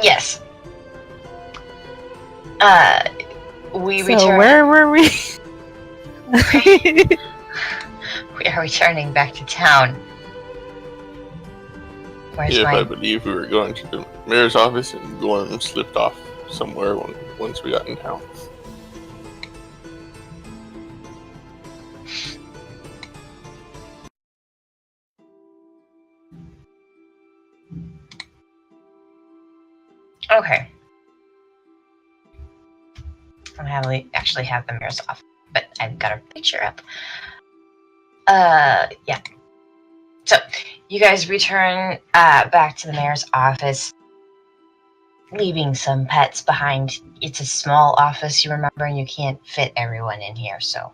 Yes. We So return. where were we? We are returning back to town. Where's I my... believe we were going to the mayor's office and Gorm slipped off somewhere once we got in town. Okay. I actually have the mayor's office, but I've got a picture up. Yeah. So, you guys return back to the mayor's office, leaving some pets behind. It's a small office, you remember, and you can't fit everyone in here, so...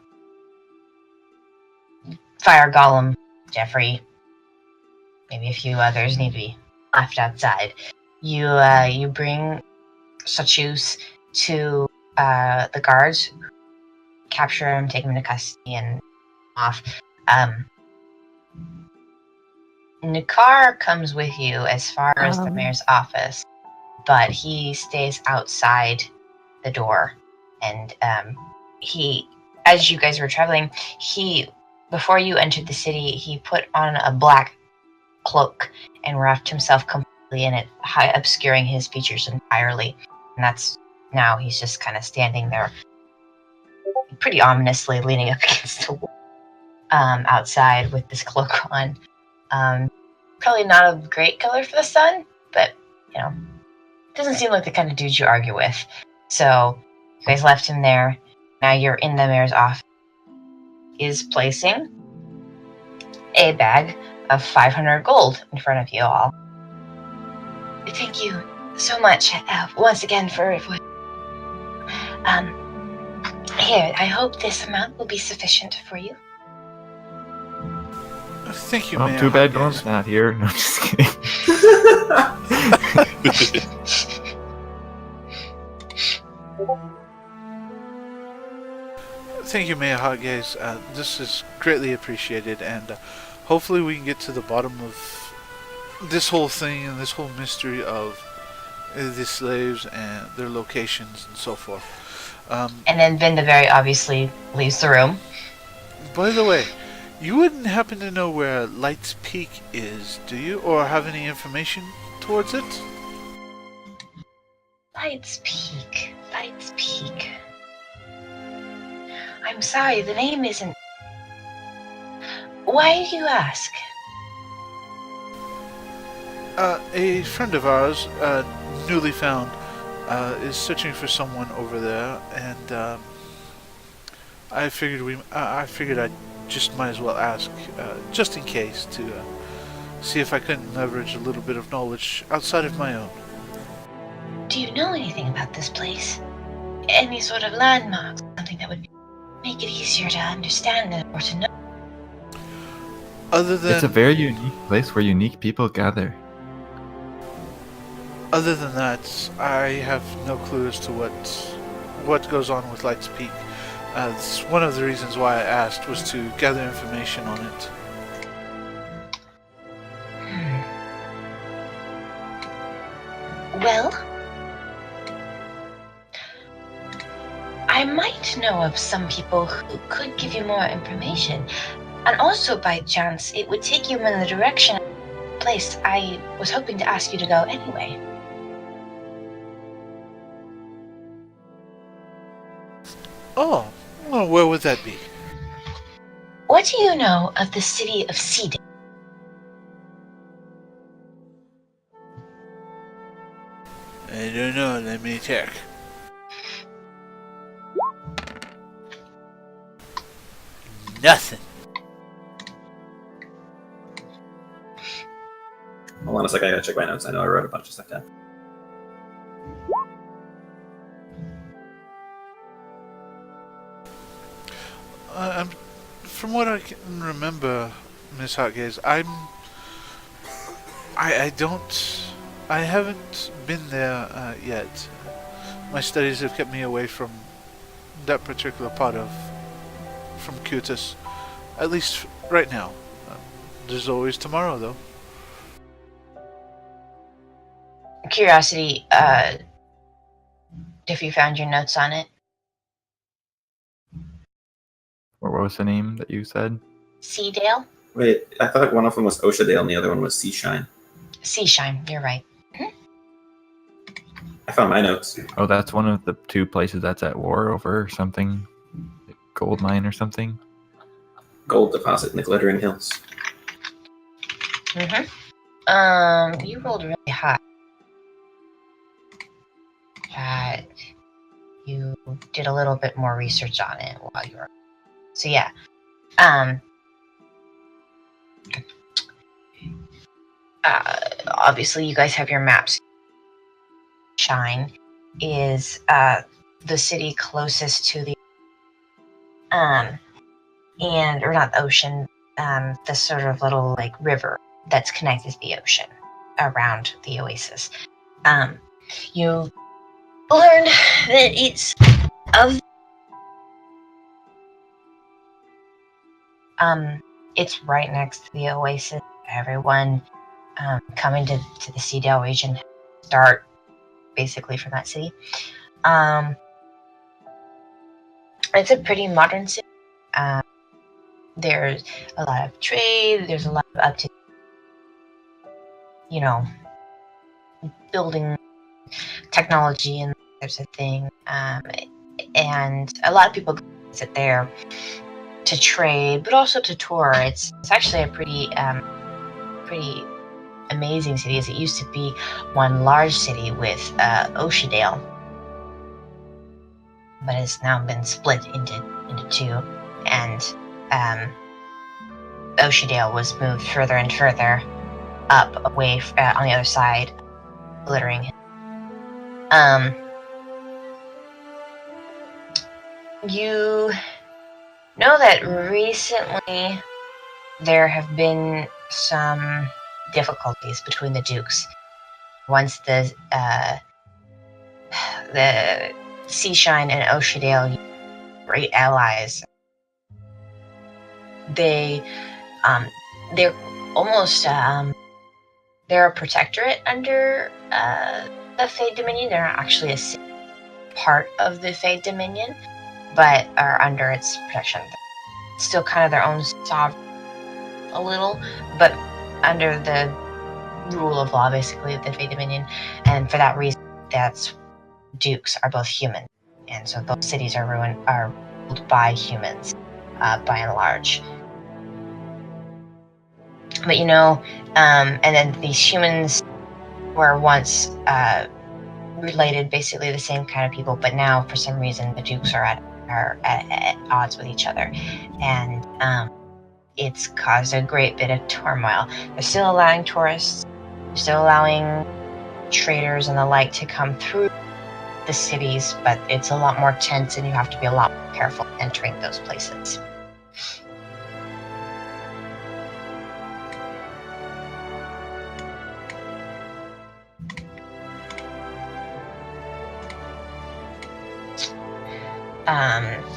Fire Golem, Jeffrey, maybe a few others need to be left outside. You bring Sachus to the guards, capture him, take him into custody, and off. Nikar comes with you as far as the mayor's office, but he stays outside the door. And he, as you guys were traveling, before you entered the city, he put on a black cloak and wrapped himself completely in it, obscuring his features entirely. And that's now he's just kind of standing there, pretty ominously leaning up against the wall outside with this cloak on. Probably not a great color for the sun, but doesn't seem like the kind of dude you argue with. So you guys left him there. Now you're in the mayor's office. Is placing a bag of 500 gold in front of you all. Thank you so much once again for here, I hope this amount will be sufficient for you. Thank you, Well, Mayor. too bad Gorm's not here. No, I'm just kidding. Thank you, Mayor Hotgaze. This is greatly appreciated, and hopefully we can get to the bottom of this whole thing and this whole mystery of the slaves and their locations and so forth. And then Vinda very obviously leaves the room. By the way, you wouldn't happen to know where Light's Peak is, do you? Or have any information towards it? Light's Peak. Light's Peak. I'm sorry, the name isn't... Why do you ask? A friend of ours, newly found, is searching for someone over there, and I figured I just might as well ask, just in case, to see if I couldn't leverage a little bit of knowledge outside of my own. Do you know anything about this place? Any sort of landmarks? Something that would make it easier to understand or to know? Other than It's a very unique place where unique people gather. Other than that, I have no clue as to what goes on with Light's Peak. It's one of the reasons why I asked was to gather information on it. Well, I might know of some people who could give you more information. And also, by chance, it would take you in the direction of the place I was hoping to ask you to go anyway. Oh, well, where would that be? What do you know of the city of Seeding? I don't know, let me check. Nothing. Hold on a second, I gotta check my notes. I know I wrote a bunch of stuff down. From what I can remember, Miss Hotgaze, I haven't been there yet. My studies have kept me away from that particular part from Cutis, at least right now. There's always tomorrow, though. curiosity, if you found your notes on it. Or what was the name that you said? Seadale? Wait, I thought one of them was Oshadale and the other one was Seashine. Seashine, you're right. I found my notes. Oh, that's one of the two places that's at war over something. Gold mine or something. Gold deposit in the Glittering Hills. You rolled really high. But you did a little bit more research on it while you were. So yeah. Obviously you guys have your maps. Shine is the city closest to the and or not the ocean, the sort of little like river that's connected to the ocean around the oasis. You learn that it's right next to the oasis. Everyone coming to the Seadale region start basically from that city. It's a pretty modern city. There's a lot of trade. There's a lot of up to, building technology and types of thing. And a lot of people visit there to trade, but also to tour. It's actually a pretty amazing city, as it used to be one large city with Oshadale, but it's now been split into two, and Oshadale was moved further and further up away on the other side, Glittering. You know that recently there have been some difficulties between the dukes. Once the Seashine and Oshadale, great allies, they're almost they're a protectorate under the Fade Dominion. They're not actually a part of the Fade Dominion, but are under its protection. Still kind of their own sovereign a little, but under the rule of law, basically, of the Fade Dominion. And for that reason, that's dukes are both human, and so those cities are ruled by humans, by and large. But and then these humans were once related, basically the same kind of people, but now for some reason the dukes are at odds with each other, and it's caused a great bit of turmoil. They're still allowing tourists, they're still allowing traders and the like to come through the cities, but it's a lot more tense, and you have to be a lot more careful entering those places.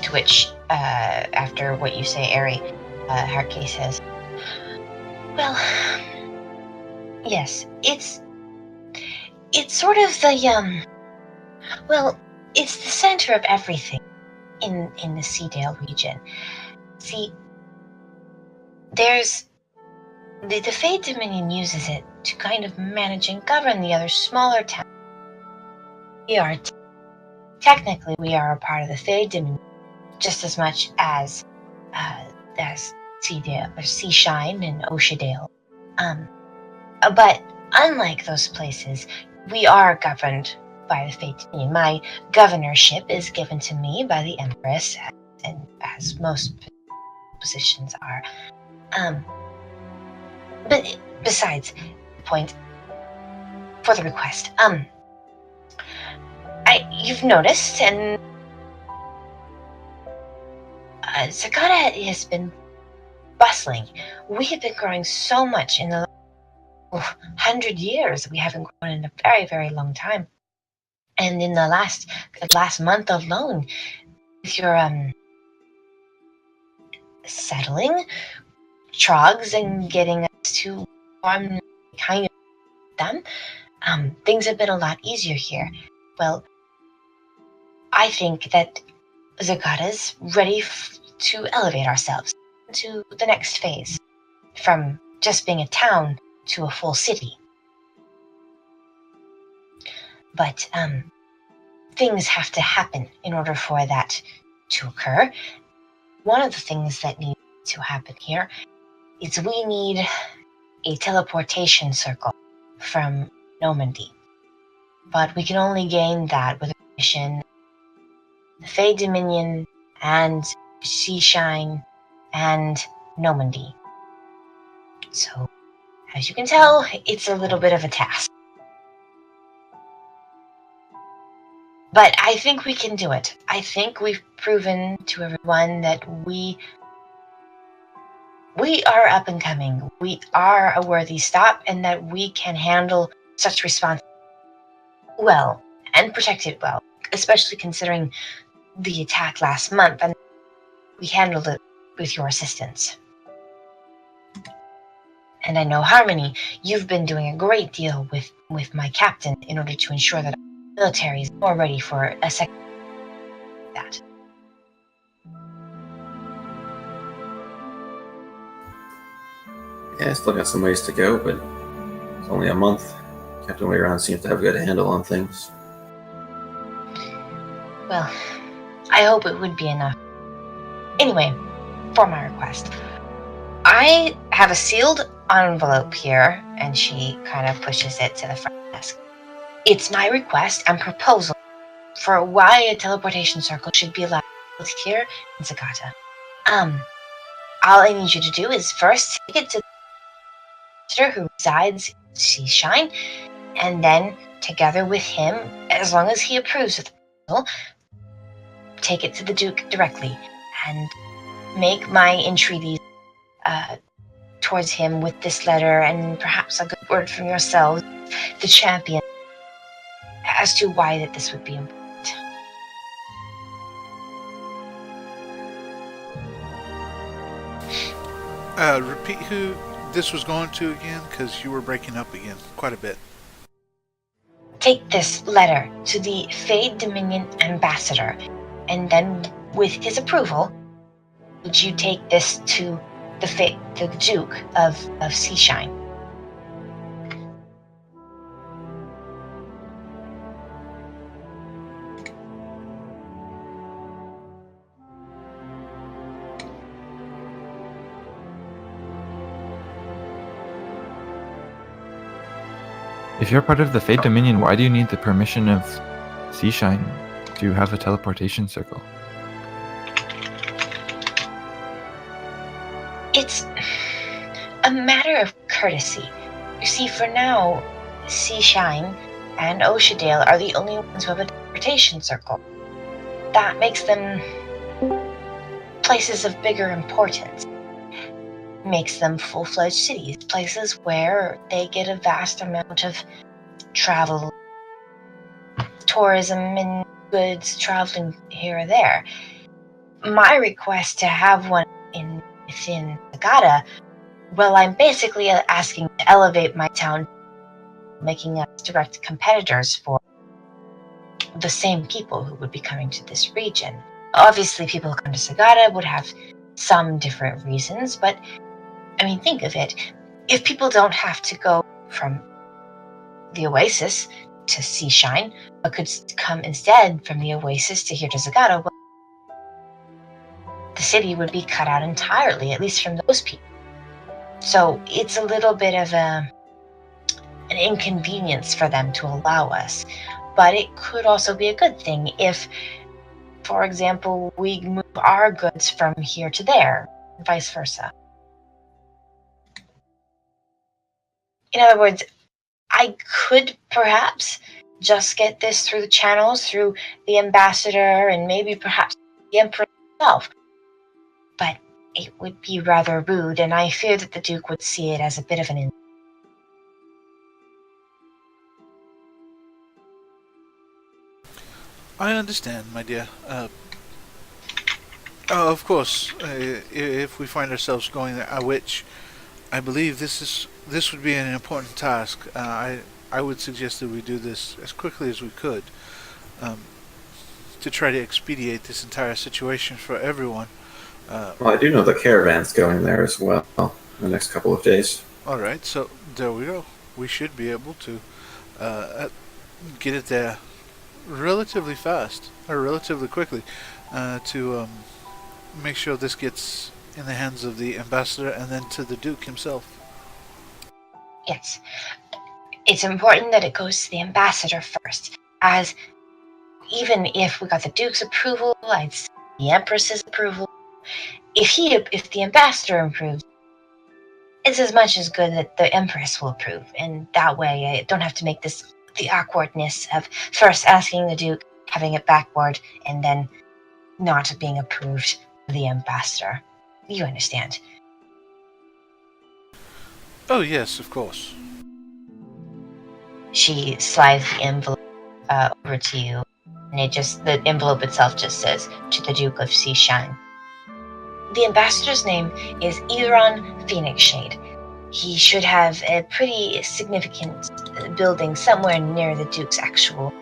To which, after what you say, Ari, Harkey says, well, yes, it's sort of the, it's the center of everything in the Seadale region. See, there's, the Fade Dominion uses it to kind of manage and govern the other smaller towns. Technically, we are a part of the Fade Dominion, just as much as Seadale or Seashine and Oshadale. But unlike those places, we are governed by the Fade Dominion. My governorship is given to me by the Empress, and as most positions are. But besides, the point for the request, you've noticed, and Sagada has been bustling. We have been growing so much in the 100 years. We haven't grown in a very, very long time. And in the last month alone, with your settling trogs and getting us to form kind of them, things have been a lot easier here. Well, I think that Zagata's ready to elevate ourselves to the next phase, from just being a town to a full city. But things have to happen in order for that to occur. One of the things that needs to happen here is we need a teleportation circle from Normandy. But we can only gain that with a mission, the Fey Dominion, and Seashine, and Normandy. So, as you can tell, it's a little bit of a task. But I think we can do it. I think we've proven to everyone that we are up and coming. We are a worthy stop, and that we can handle such responsibility well and protect it well, especially considering the attack last month, and we handled it with your assistance. And I know, Harmony, you've been doing a great deal with my captain in order to ensure that our military is more ready for a second that. Yeah, I still got some ways to go, but it's only a month. Captain Wayron seems to have a good handle on things. Well, I hope it would be enough. Anyway, for my request, I have a sealed envelope here, and she kind of pushes it to the front desk. It's my request and proposal for why a teleportation circle should be allowed here in Zagata. All I need you to do is first take it to the visitor who resides in Seashine, and then, together with him, as long as he approves of the proposal, take it to the Duke directly, and make my entreaties towards him with this letter, and perhaps a good word from yourselves, the champion, as to why that this would be important. Repeat who this was going to again, because you were breaking up again quite a bit. Take this letter to the Fey Dominion ambassador, and then, with his approval, would you take this to the Duke of Seashine? If you're part of the Fate Dominion, why do you need the permission of Seashine to have a teleportation circle? It's a matter of courtesy. You see, for now, Seashine and Oshadale are the only ones who have a teleportation circle. That makes them places of bigger importance. Makes them full-fledged cities, places where they get a vast amount of travel, tourism, and goods traveling here or there. My request to have one within Zagata, well, I'm basically asking to elevate my town, making us direct competitors for the same people who would be coming to this region. Obviously, people who come to Zagata would have some different reasons, but I mean, think of it. If people don't have to go from the Oasis to Seashine, but could come instead from the Oasis to here to Zagata, well, the city would be cut out entirely, at least from those people. So it's a little bit of an inconvenience for them to allow us. But it could also be a good thing if, for example, we move our goods from here to there, and vice versa. In other words, I could perhaps just get this through the channels, through the ambassador, and maybe perhaps the emperor himself. But it would be rather rude, and I fear that the Duke would see it as a bit of an insult. I understand, my dear. Of course, if we find ourselves going there, which I believe this would be an important task. I I would suggest that we do this as quickly as we could, to try to expedite this entire situation for everyone. Well, I do know the caravan's going there as well in the next couple of days. All right, so there we go. We should be able to get it there relatively fast, or relatively quickly, to make sure this gets in the hands of the ambassador and then to the Duke himself. Yes. It's important that it goes to the ambassador first, as even if we got the Duke's approval, I'd say the Empress's approval, if the ambassador approves, it's as much as good that the Empress will approve, and that way I don't have to make the awkwardness of first asking the Duke, having it backward, and then not being approved by the ambassador. You understand? Oh yes, of course. She slides the envelope over to you, and the envelope itself just says, "To the Duke of Seashine." The ambassador's name is Eron Phoenix Shade. He should have a pretty significant building somewhere near the Duke's actual.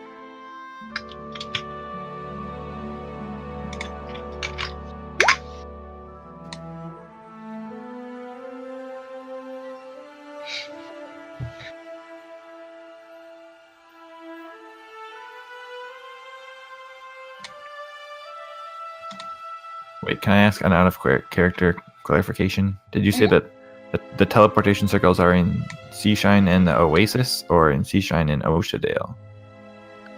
Wait, can I ask an out of character clarification? Did you say that the teleportation circles are in Seashine and the Oasis, or in Seashine and Oshadale?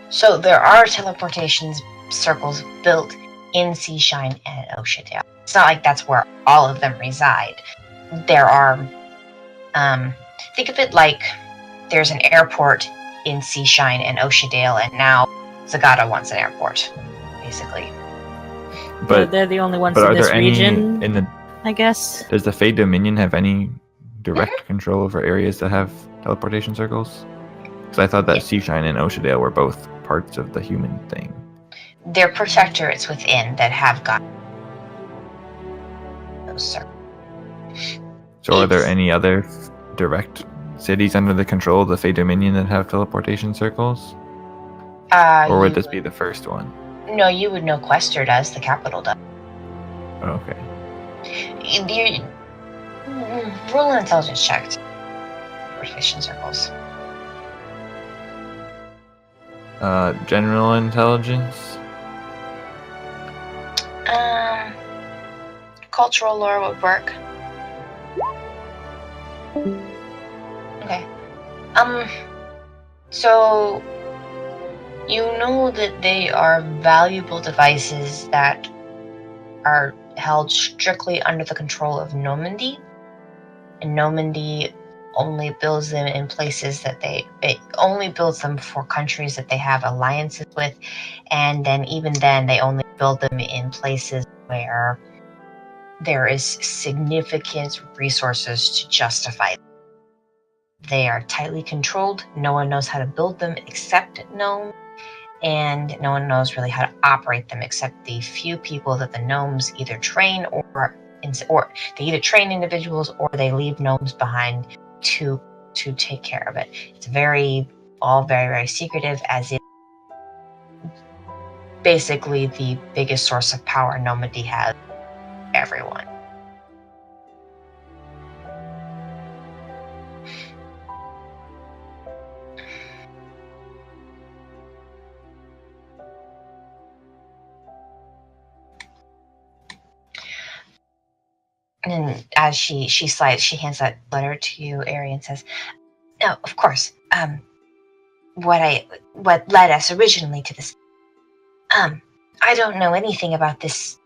So there are teleportation circles built in Seashine and Oshadale. It's not like that's where all of them reside. There are, think of it like there's an airport in Seashine and Oshadale, and now Zagata wants an airport, basically. But they're the only ones but in are this there any region, in the? I guess. Does the Fey Dominion have any direct control over areas that have teleportation circles? Because I thought that Seashine and Oshadale were both parts of the human thing. They're protectorates within that have got those circles. So are there any other direct cities under the control of the Fey Dominion that have teleportation circles? Or would this be the first one? No, you would know Quester does, the capital does. Oh, okay. Roll an intelligence check. Teleportation circles. General intelligence? Cultural lore would work. Okay. So you know that they are valuable devices that are held strictly under the control of Normandy, and Normandy only builds them in places that it only builds them for countries that they have alliances with, and then even then they only build them in places where there is significant resources to justify them. They are tightly controlled. No one knows how to build them except gnomes, and no one knows really how to operate them except the few people that the gnomes either train or they either train individuals or they leave gnomes behind to take care of it. It's all very, very secretive, as it basically the biggest source of power Normandy has. Everyone. And as she hands that letter to you, Arian says, "No, of course. What led us originally to this? I don't know anything about this.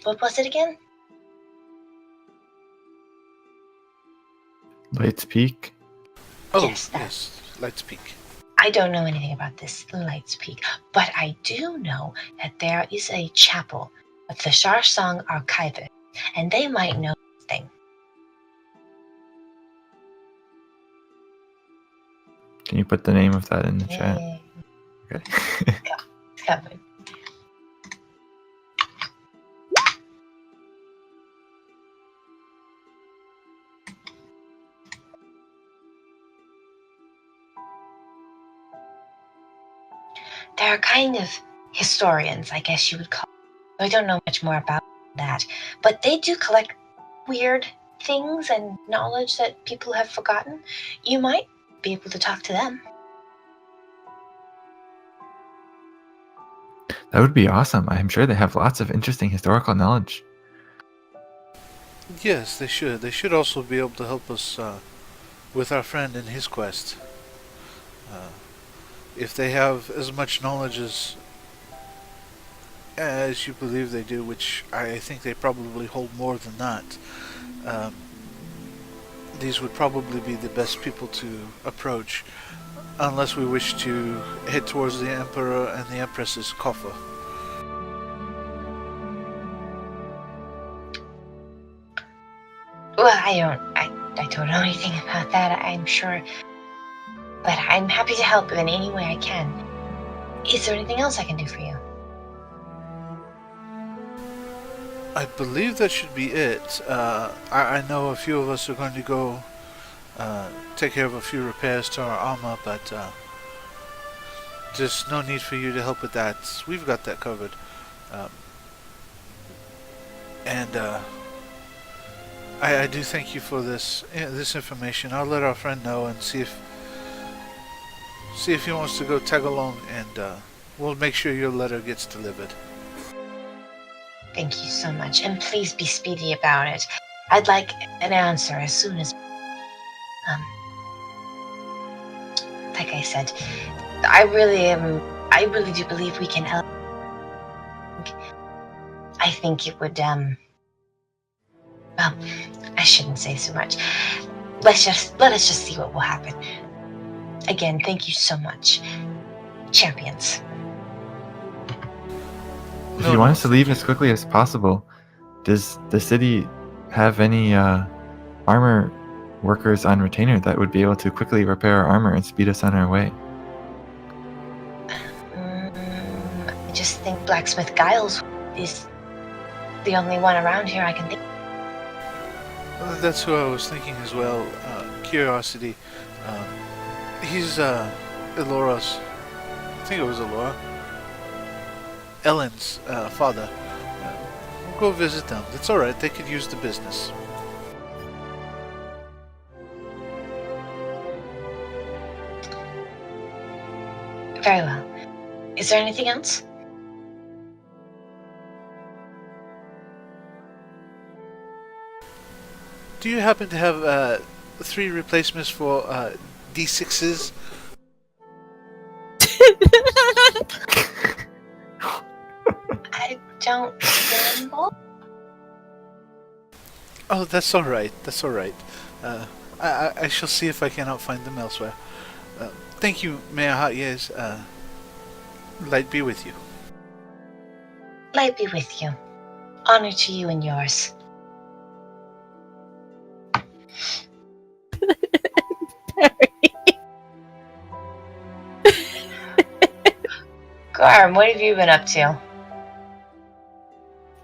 What was it again? Lights Peak? Oh, Yes, yes. Lights Peak. I don't know anything about this Lights Peak, but I do know that there is a chapel of the Sharsong Archivist, and they might know something." Can you put the name of that in the chat? Yay. Okay. It's coming. They're kind of historians, I guess you would call them. I don't know much more about that, but they do collect weird things and knowledge that people have forgotten. You might be able to talk to them. That would be awesome. I'm sure they have lots of interesting historical knowledge. Yes, they should. They should also be able to help us with our friend in his quest. If they have as much knowledge as you believe they do, which I think they probably hold more than that, these would probably be the best people to approach, unless we wish to head towards the Emperor and the Empress's coffer. Well, I don't know anything about that, I'm sure. But I'm happy to help in any way I can. Is there anything else I can do for you? I believe that should be it. I know a few of us are going to go take care of a few repairs to our armor, but there's no need for you to help with that. We've got that covered. I do thank you for this information. I'll let our friend know and see if he wants to go tag along, and we'll make sure your letter gets delivered. Thank you so much, and please be speedy about it. I'd like an answer as soon as... like I said, I really do believe we can help. I think it would, well, I shouldn't say so much. Let us just see what will happen. Again, thank you so much, champions. If you want us to leave as quickly as possible, does the city have any armor workers on retainer that would be able to quickly repair our armor and speed us on our way? I just think Blacksmith Giles is the only one around here I can think. That's who I was thinking as well. Curiosity. He's Elora's. I think it was Elora. Ellen's father. We'll go visit them. It's alright, they could use the business. Very well. Is there anything else? Do you happen to have 3 replacements for D6s? I don't remember. Oh, that's alright. That's alright. I shall see if I cannot find them elsewhere. Thank you, Mayor Hatjes. Light be with you. Light be with you. Honor to you and yours. Garm, what have you been up to?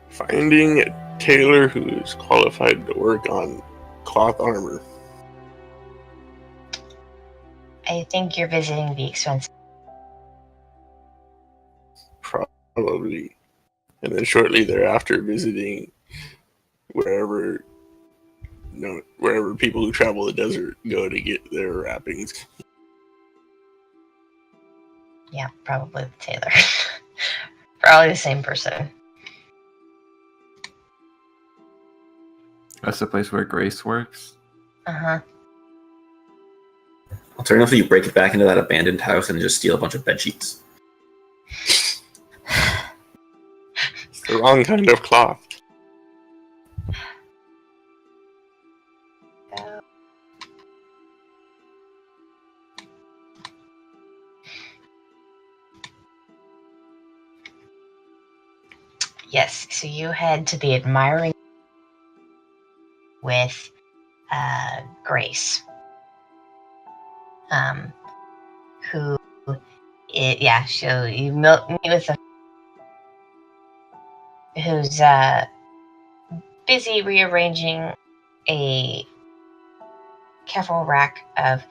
Finding a tailor who is qualified to work on cloth armor. I think you're visiting the expensive. Probably. And then shortly thereafter visiting wherever people who travel the desert go to get their wrappings. Yeah, probably the tailor. Probably the same person. That's the place where Grace works? Uh-huh. Alternatively, you break it back into that abandoned house and just steal a bunch of bed sheets. It's the wrong kind of cloth. Yes, so you head to the admiring with Grace. Who, you meet with who's busy rearranging a careful rack of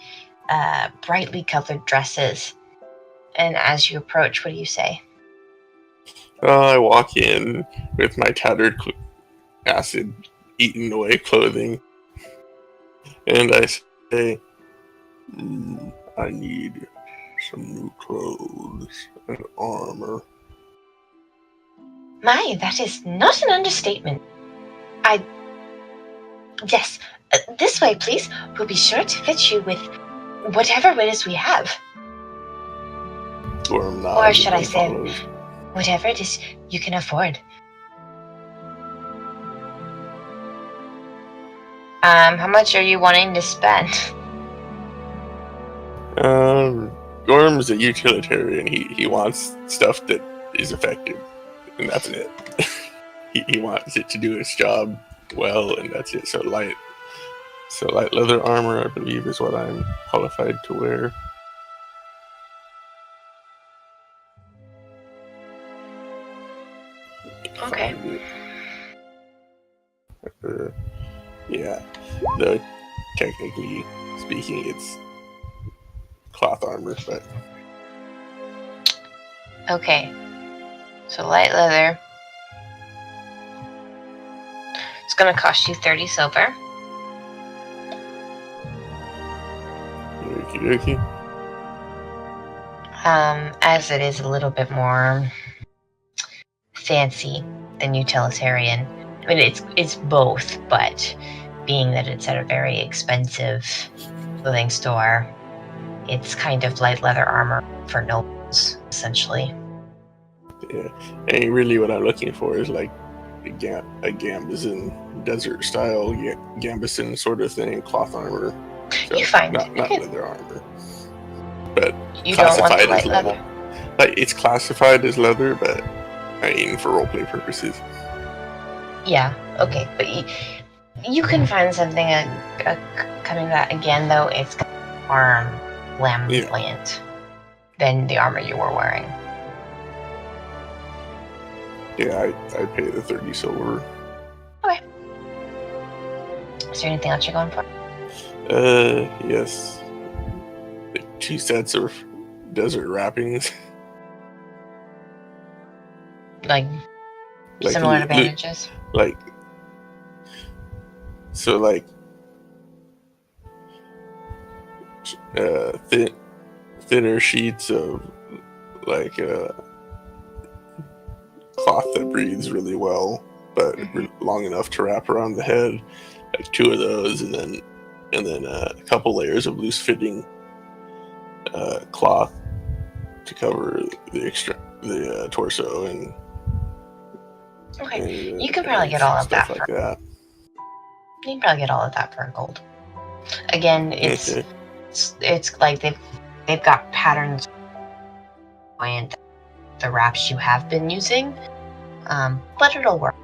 brightly colored dresses And as you approach, what do you say? I walk in with my tattered, acid-eaten away clothing, and I say, I need some new clothes and armor. My, that is not an understatement. Yes, this way, please. We'll be sure to fit you with whatever it is we have. Or should I say, whatever it is you can afford. How much are you wanting to spend? Gorm's a utilitarian. He wants stuff that is effective, and that's it. he wants it to do its job well, and that's it. So light leather armor, I believe, is what I'm qualified to wear. Okay. Yeah, though technically speaking, it's cloth armor, but Okay. So light leather. It's gonna cost you 30 silver. okie dokie. As it is a little bit more fancy than utilitarian. I mean, it's both, but being that it's at a very expensive clothing store, it's kind of light leather armor for nobles, essentially. Yeah, and really what I'm looking for is like a Gambazin desert style Gambazin sort of thing, cloth armor. So You find not leather armor, but you don't want the classified light as leather. leather. Like it's classified as leather, but I mean for roleplay purposes. Yeah, okay, but you can find something coming that again though. It's more flamboyant than the armor you were wearing. Yeah, I pay the 30 silver. Okay. Is there anything else you're going for? Yes. 2 sets of desert wrappings. Like similar to bandages? Thinner sheets of cloth that breathes really well, but long enough to wrap around the head. Like 2 of those, and then a couple layers of loose fitting cloth to cover the torso and. Okay, you can probably get all of that like that. You can probably get all of that for gold. Again, it's like they've got patterns and the wraps you have been using, but it'll work.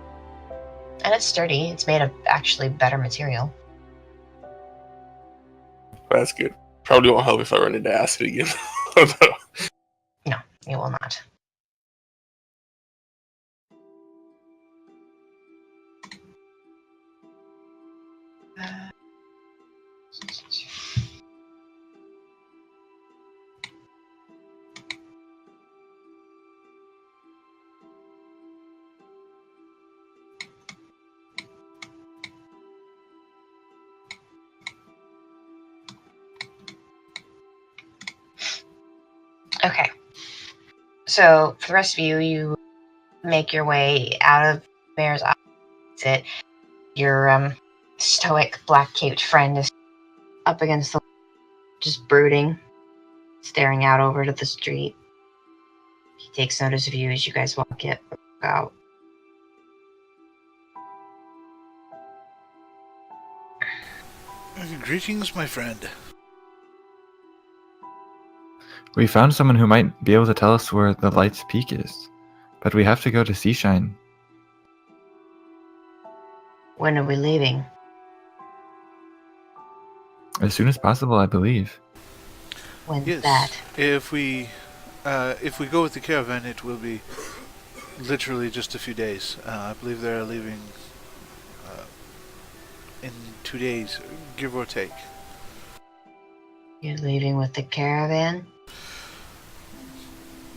And it's sturdy. It's made of actually better material. That's good. Probably won't help if I run into acid again. No, it will not. Okay. So for the rest of you make your way out of Mayor's office. Your stoic black-caped friend is up against the just brooding, staring out over to the street. He takes notice of you as you guys walk out. Greetings, my friend. We found someone who might be able to tell us where the Light's Peak is, but we have to go to Seashine. When are we leaving? As soon as possible, I believe. When's that? If we go with the caravan, it will be literally just a few days. I believe they're leaving in 2 days, give or take. You're leaving with the caravan?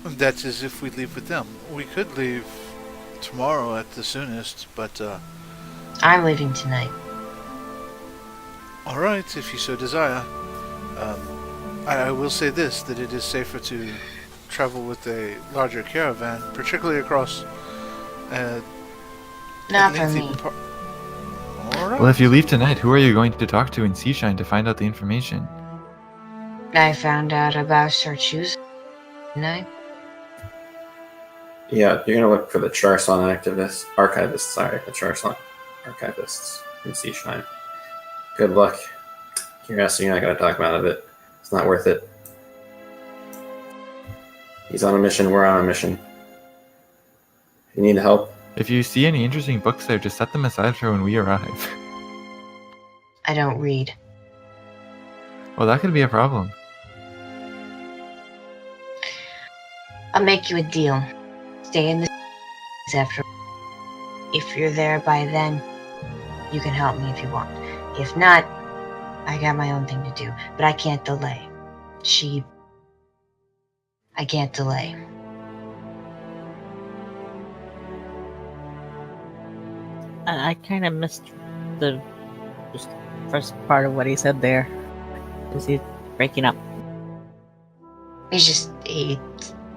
That is if we leave with them. We could leave tomorrow at the soonest, but I'm leaving tonight. alright, if you so desire. I will say this, that it is safer to travel with a larger caravan, particularly across Not for me. Alright. Well, if you leave tonight, who are you going to talk to in Seashine to find out the information? I found out about Searchus tonight. Yeah, you're gonna look for the Charson archivists, the Charson archivists in Seashine. Good luck. Curiosity, you're not gonna talk about it. It's not worth it. He's on a mission, we're on a mission. If you need help, If you see any interesting books there, just set them aside for when we arrive. I don't read. Well, that could be a problem. I'll make you a deal. Stay in the after. If you're there by then, you can help me if you want. If not, I got my own thing to do. But I can't delay. I can't delay. I kind of missed the just first part of what he said there. Is he breaking up? He's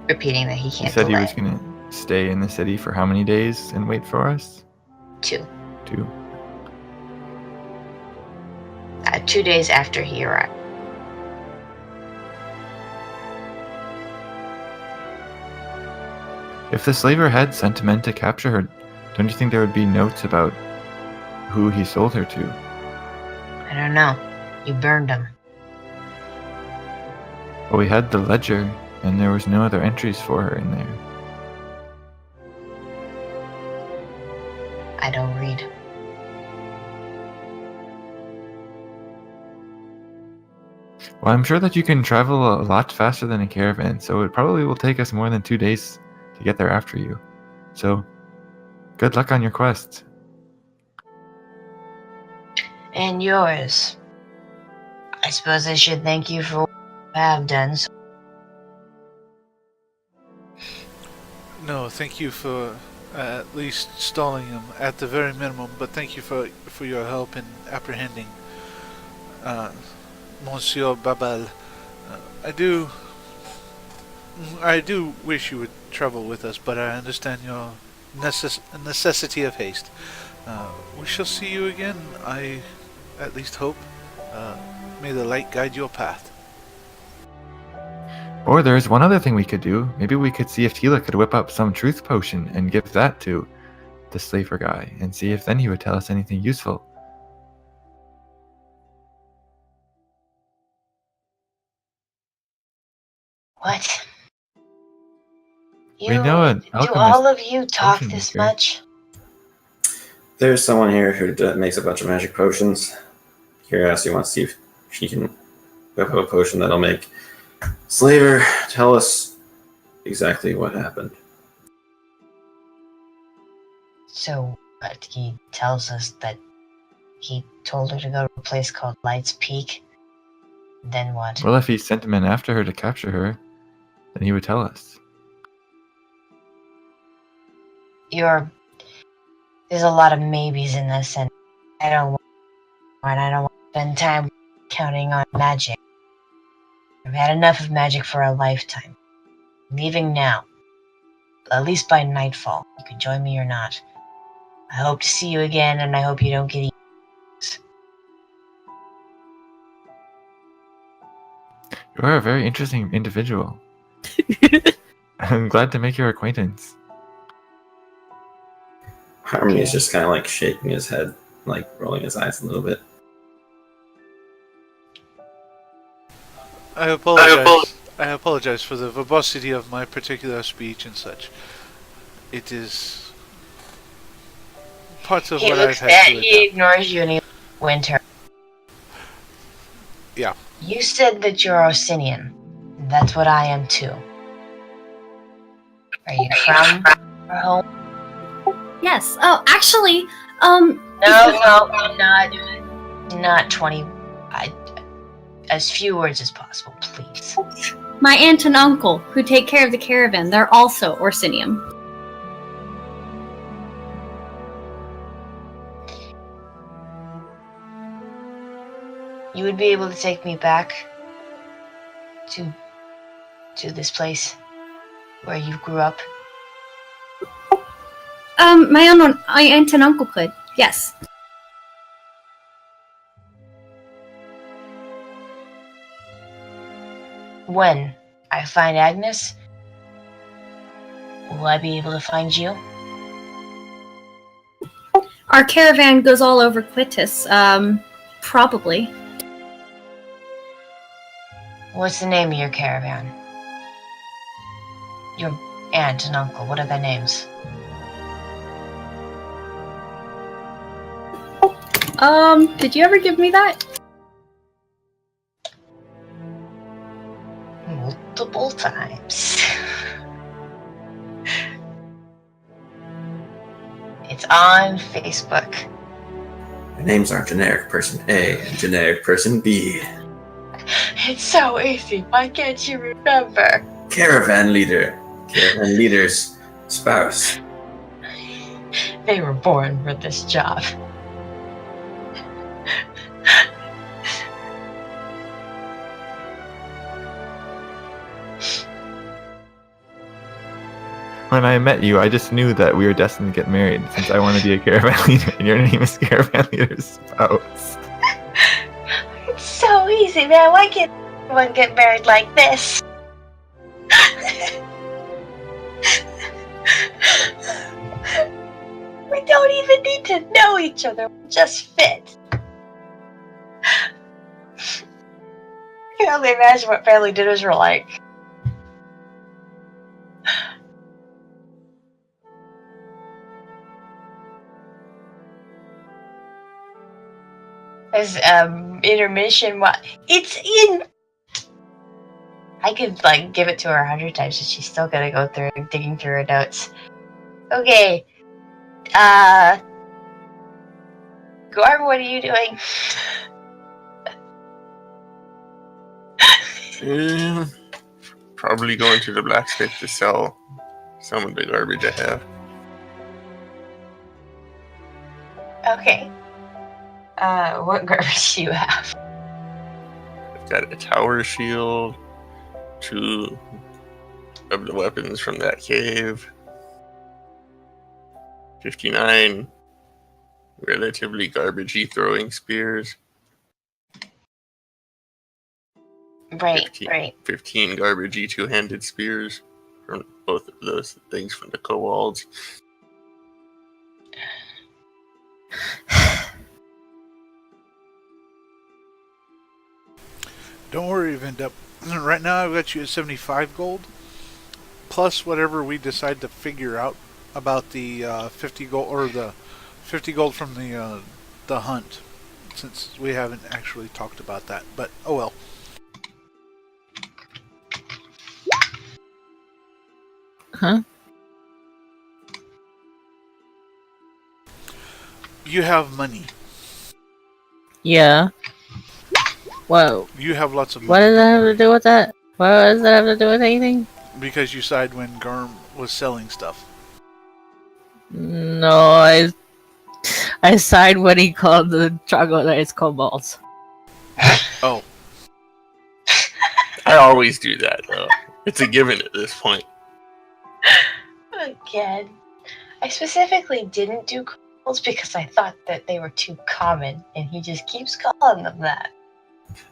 repeating that he He can't said delay. he was going to stay in the city for how many days and wait for us? 2. 2. 2 days after he arrived. If the slaver had sent men to capture her, don't you think there would be notes about who he sold her to? I don't know. You burned him. Well, we had the ledger, and there was no other entries for her in there. I don't read. Well, I'm sure that you can travel a lot faster than a caravan, so it probably will take us more than 2 days to get there after you. So, good luck on your quest. And yours. I suppose I should thank you for what you have done. So No, thank you for at least stalling him at the very minimum, but thank you for your help in apprehending Monsieur Babel. I do wish you would travel with us, but I understand your necessity of haste. We shall see you again, I at least hope. May the light guide your path. Or there's one other thing we could do. Maybe we could see if Tila could whip up some truth potion and give that to the slaver guy, and see if then he would tell us anything useful. what? We know an Do alchemist all of you talk potion this maker. much? there's someone here who makes a bunch of magic potions. Curiosity wants to see if she can whip up a potion that'll make Slaver tell us exactly what happened. So, but he tells us that he told her to go to a place called Light's Peak. Then what? Well, if he sent men after her to capture her, then he would tell us. There's a lot of maybes in this, and I don't want to spend time counting on magic. I've had enough of magic for a lifetime. I'm leaving now. At least by nightfall. You can join me or not. I hope to see you again, and I hope you don't get eaten. You are a very interesting individual. I'm glad to make your acquaintance. Harmony is Okay. just kind of like shaking his head, like rolling his eyes a little bit. I apologize for the verbosity of my particular speech and such. It is parts of He what looks I've had at to he adapt. ignores you and he Winter. Yeah. You said that you're Orsinian. That's what I am too. Are you from our home? Yes. Oh, actually, No, not 20. As few words as possible, please. My aunt and uncle, who take care of the caravan, they're also Orsinium. You would be able to take me back to this place where you grew up? My aunt and uncle could, yes. When I find Agnes, will I be able to find you? Our caravan goes all over Quittis, probably. What's the name of your caravan? Your aunt and uncle, what are their names? Did you ever give me that? Multiple times. It's on Facebook. Their names are generic person A and generic person B. It's so easy. Why can't you remember? Caravan leader. Caravan leader's spouse. They were born for this job. When I met you, I just knew that we were destined to get married since I want to be a caravan leader, and your name is Caravan Leader's spouse. It's so easy, man. Why can't everyone get married like this? We don't even need to know each other. We just fit. I can only imagine what family dinners were like. As intermission, what? It's in. I could like give it to her 100 times, and she's still gonna go through digging through her notes. Okay, Garb, what are you doing? Probably going to the blacksmith to sell some of the garbage I have. Okay. What garbage do you have? I've got a tower shield, 2 of the weapons from that cave, 59 relatively garbagey throwing spears, Right, right. 15 garbagey two-handed spears from both of those things from the kobolds. Don't worry, Vindup. Right now I've got you at 75 gold, plus whatever we decide to figure out about the 50 gold, or the 50 gold from the hunt, since we haven't actually talked about that. But oh well. Huh? You have money. Yeah. Whoa. You have lots of money. What does that have to do with that? What does that have to do with anything? Because you sighed when Garm was selling stuff. No, I sighed when he called the troglodytes kobolds. Oh. I always do that, though. It's a given at this point. Again, I specifically didn't do calls because I thought that they were too common, and he just keeps calling them that.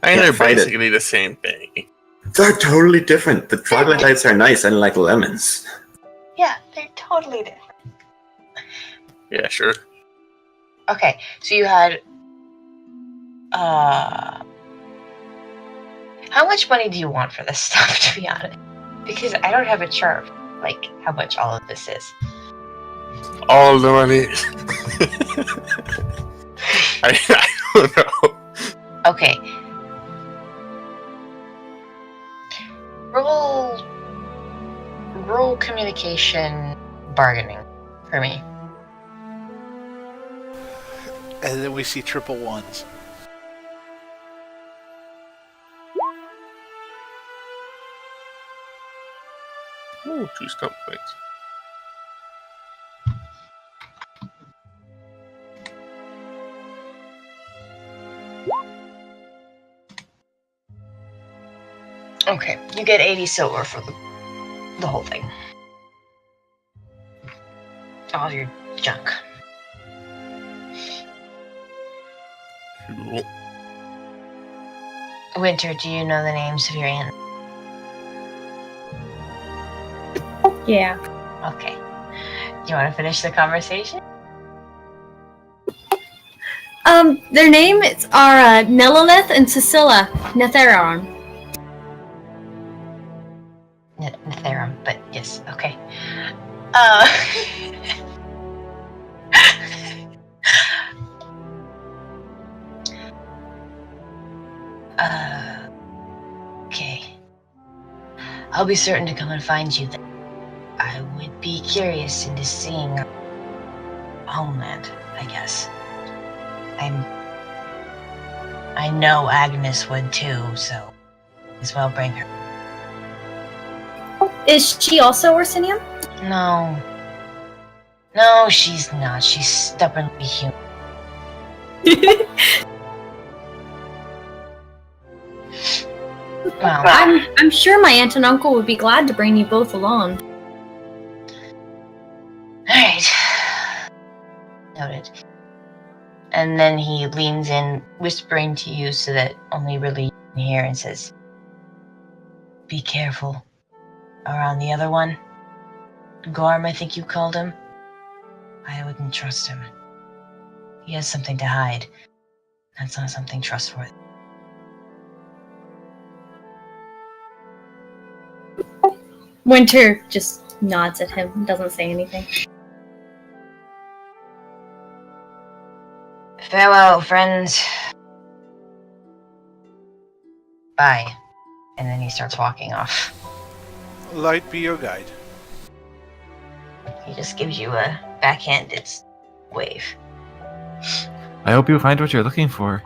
I mean, Yeah, they're fight it. basically the same thing. They're totally different. The troglodytes are nice, unlike lemons. Yeah, they're totally different. Yeah, sure. Okay, so you had how much money do you want for this stuff, to be honest? Because I don't have a chart like how much all of this is. All the money. I don't know. Okay. Roll communication bargaining for me. And then we see triple ones. Oh, 2 stump points. Okay, you get 80 silver for the whole thing. All your junk. Cool. Winter, do you know the names of your aunt? Yeah. Okay. Do you want to finish the conversation? Their names are Nelilith and Cecilia Netheron. Netherum, but yes, okay. Uh, okay. I'll be certain to come and find you then. I would be curious into seeing homeland, I guess. I know Agnes would too, so as well bring her. Is she also Orsinium? No. No, she's not. She's stubbornly human. Well, I'm sure my aunt and uncle would be glad to bring you both along. alright. Noted. And then he leans in, whispering to you so that only really you can hear, and says, "Be careful around the other one. Gorm, I think you called him. I wouldn't trust him. He has something to hide. That's not something trustworthy." Winter just nods at him, doesn't say anything. Farewell, friends. Bye. And then he starts walking off. Light be your guide. He just gives you a backhanded wave. I hope you find what you're looking for.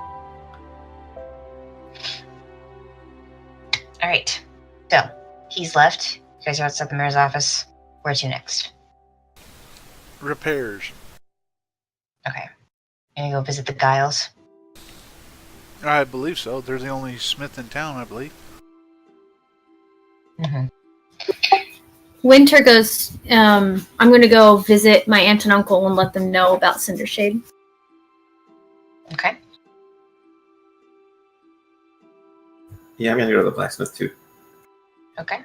Alright. So, he's left. You guys are outside the mayor's office. Where to next? Repairs. Okay. Gonna go visit the Giles. I believe so. They're the only smith in town, I believe. Mm-hmm. Winter goes, I'm going to go visit my aunt and uncle and let them know about Cindershade. Okay. Yeah, I'm gonna go to the blacksmith too. Okay.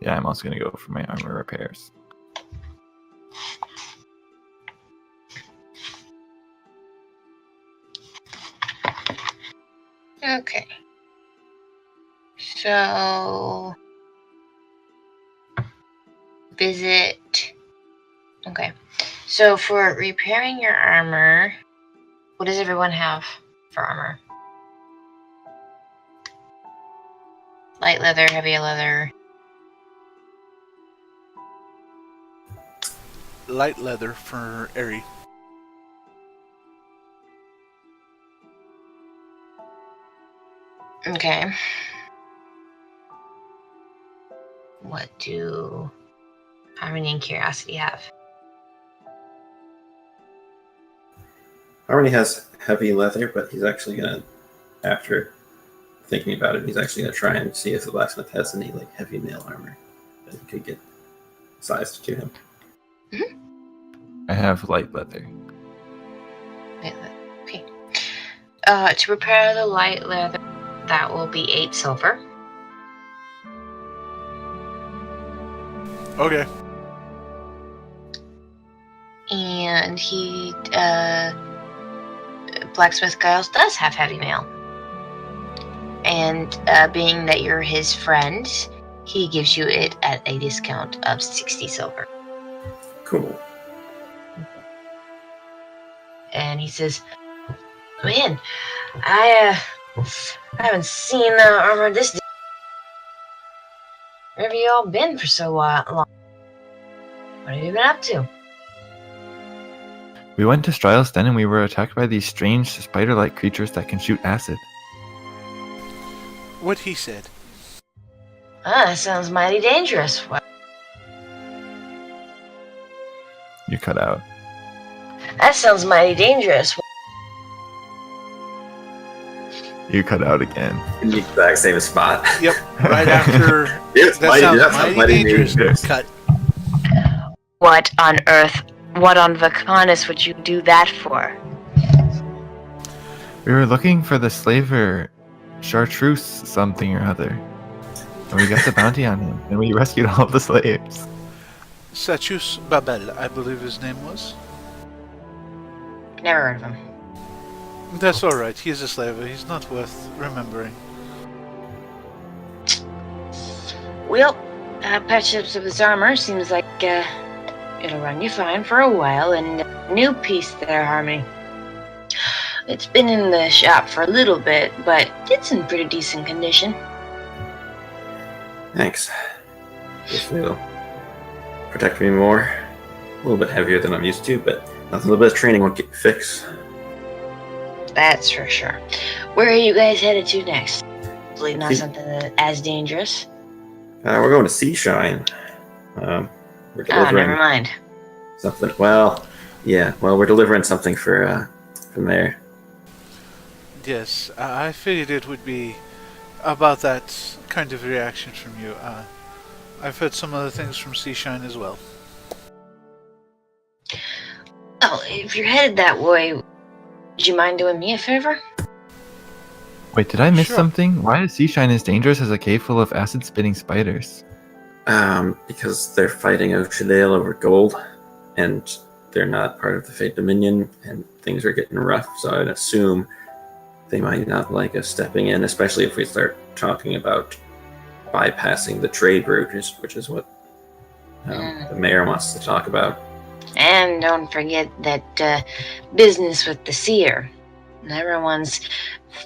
Yeah, I'm also gonna go for my armor repairs. Okay. So, visit. Okay. So for repairing your armor, what does everyone have for armor? Light leather, heavy leather. Light leather for Airy. Okay. What do Harmony and Curiosity have? Harmony has heavy leather, but he's actually gonna, after thinking about it, he's actually gonna try and see if the blacksmith has any like heavy mail armor that he could get sized to him. I have light leather. Okay. To repair the light leather, that will be 8 silver. Okay. And Blacksmith Giles does have heavy mail. And being that you're his friend, he gives you it at a discount of 60 silver. Cool. And he says, "Man, I haven't seen armor this day. Where have you all been for so long? What have you been up to?" We went to Striles Den and we were attacked by these strange spider-like creatures that can shoot acid. What he said. That sounds mighty dangerous. Well, You cut out. that sounds mighty dangerous. You cut out again. In the exact same spot. Yep, right after. Yes, That sounds mighty dangerous. Cut. What on earth? What on Vechaunus would you do that for? We were looking for the slaver Chartreuse something or other. And we got the bounty on him, and we rescued all of the slaves. Sachus Babel, I believe his name was. Never heard of him. That's alright, he is a slave, he's not worth remembering. Well, patch ups of his armor seems like it'll run you fine for a while, and new piece there, Harmony. It's been in the shop for a little bit, but it's in pretty decent condition. Thanks. This will protect me more. A little bit heavier than I'm used to, but a little bit of training won't get you fixed. That's for sure. Where are you guys headed to next? Hopefully not See- something as dangerous. We're going to Seashine. We're Oh, delivering never mind. something. Well, yeah. Well, we're delivering something for from there. Yes, I figured it would be about that kind of reaction from you. I've heard some other things from Seashine as well. Well, if you're headed that way, would you mind doing me a favor? Wait, did I miss Sure. something? Why is Seashine as dangerous as a cave full of acid-spitting spiders? Because they're fighting Oakshadale over gold, and they're not part of the Fate Dominion, and things are getting rough. So I'd assume they might not like us stepping in, especially if we start talking about bypassing the trade route, which is what the mayor wants to talk about. And don't forget that business with the seer. Everyone's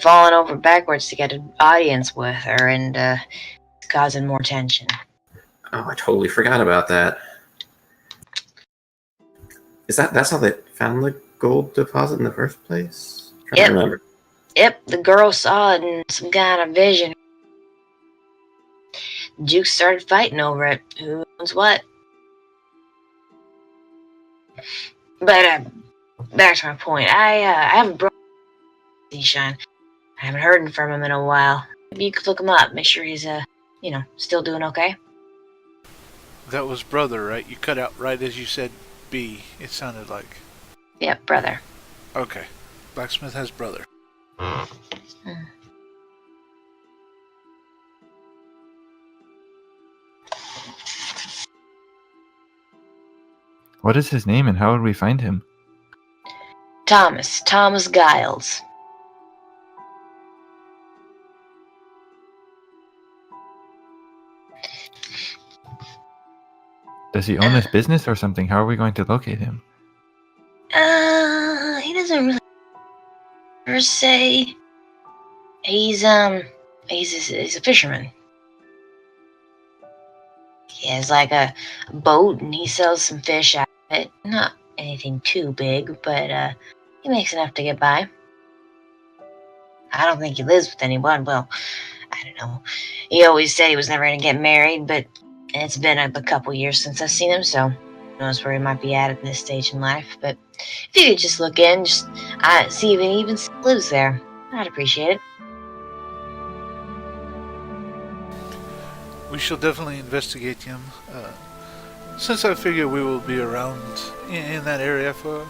falling over backwards to get an audience with her, and it's causing more tension. Oh, I totally forgot about that. That's how they found the gold deposit in the first place? I'm trying Yep. to remember. Yep, the girl saw it in some kind of vision. Jukes started fighting over it. Who knows what? But back to my point. I have a brother, Seashine. I haven't heard from him in a while. Maybe you could look him up. Make sure he's still doing okay. That was brother, right? You cut out right as you said B, it sounded like. Yep, brother. Okay. Blacksmith has brother. What is his name and how would we find him? Thomas Giles. Does he own this business or something? How are we going to locate him? He doesn't really per se. He's a fisherman. He has like a boat and he sells some fish out of it. Not anything too big, but he makes enough to get by. I don't think he lives with anyone. Well, I don't know. He always said he was never going to get married, but it's been a couple years since I've seen him, so who knows where he might be at this stage in life. But if you could just look in, just see if he even lives there, I'd appreciate it. We shall definitely investigate him. Since I figure we will be around in that area for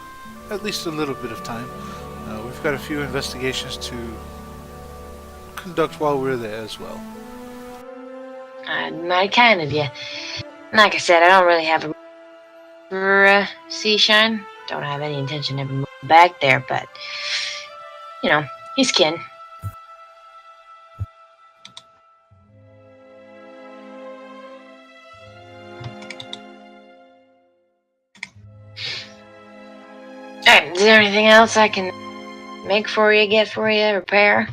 at least a little bit of time, we've got a few investigations to conduct while we're there as well. Mighty kind of you. Like I said, I don't really have a for Seashine. Don't have any intention of ever moving back there, but he's kin. Alright, is there anything else I can make for you, get for you, repair?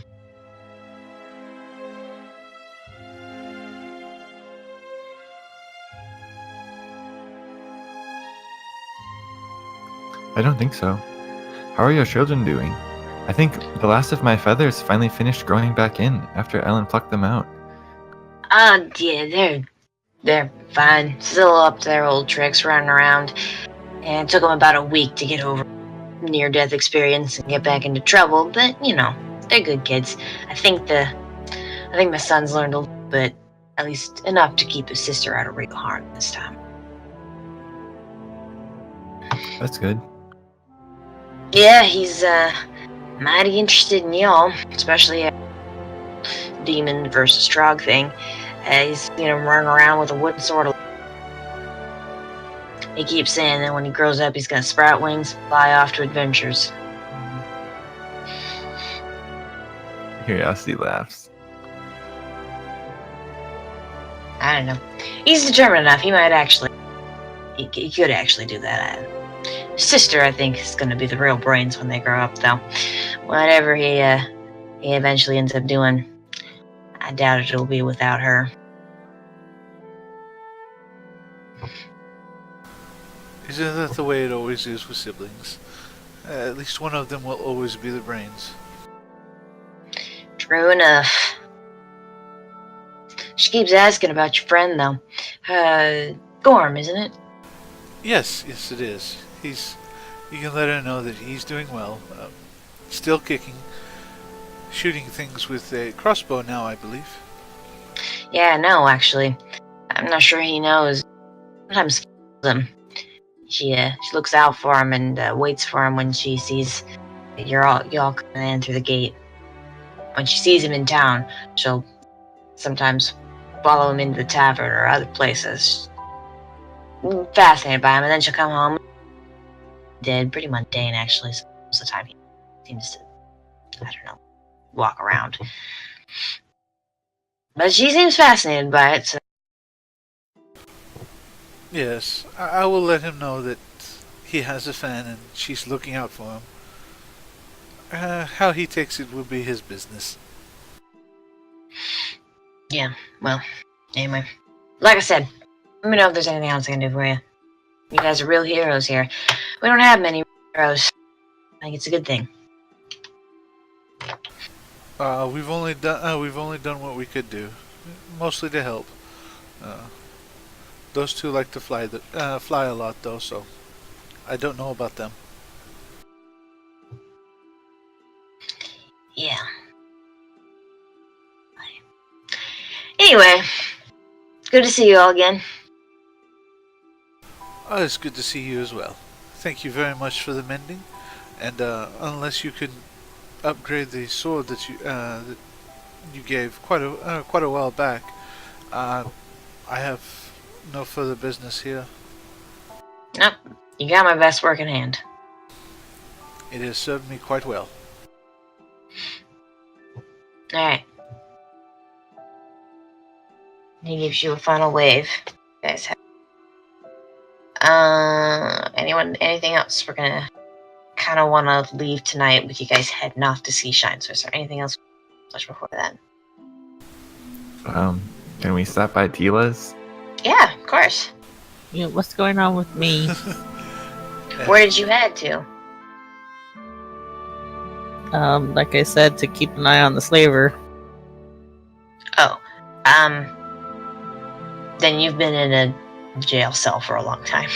I don't think so. How are your children doing? I think the last of my feathers finally finished growing back in after Ellen plucked them out. Yeah, they're fine. Still up to their old tricks, running around. And it took them about a week to get over near-death experience and get back into trouble. But you know, they're good kids. I think my son's learned a little bit, at least enough to keep his sister out of real harm this time. That's good. Yeah, he's mighty interested in y'all, especially a demon versus trog thing. He's seen him running around with a wooden sword. He keeps saying that when he grows up, he's gonna sprout wings, fly off to adventures. Curiosity laughs. I don't know. He's determined enough. He might actually. He could actually do that. His sister, I think, is gonna be the real brains when they grow up, though. Whatever he eventually ends up doing, I doubt it'll be without her. Isn't that the way it always is with siblings? At least one of them will always be the brains. True enough. She keeps asking about your friend, though. Gorm, isn't it? Yes, it is. You can let her know that he's doing well. Still kicking. Shooting things with a crossbow now, I believe. Yeah, no, actually. I'm not sure he knows. Sometimes him. She looks out for him and waits for him when she sees that y'all coming in through the gate. When she sees him in town, she'll sometimes follow him into the tavern or other places. Fascinated by him, and then she'll come home. Dead, pretty mundane actually. So most of the time he seems to, I don't know, walk around. But she seems fascinated by it, so. Yes, I will let him know that he has a fan and she's looking out for him. How he takes it will be his business. Yeah, well, anyway. Like I said, let me know if there's anything else I can do for you. You guys are real heroes here. We don't have many heroes. I think it's a good thing. We've only done what we could do, mostly to help. Those two like to fly a lot though, so I don't know about them. Yeah. Anyway, it's good to see you all again. Oh, it's good to see you as well. Thank you very much for the mending, and unless you can upgrade the sword that you gave quite a while back, I have no further business here. Nope, you got my best work in hand. It has served me quite well. Alright. He gives you a final wave. You guys have. Anything else? We're gonna kind of want to leave tonight with you guys heading off to see Shine. So is there anything else before then? Can we stop by Tila's? Yeah, of course. Yeah, what's going on with me? Where did you head to? Like I said, to keep an eye on the slaver. Oh, then you've been in a jail cell for a long time.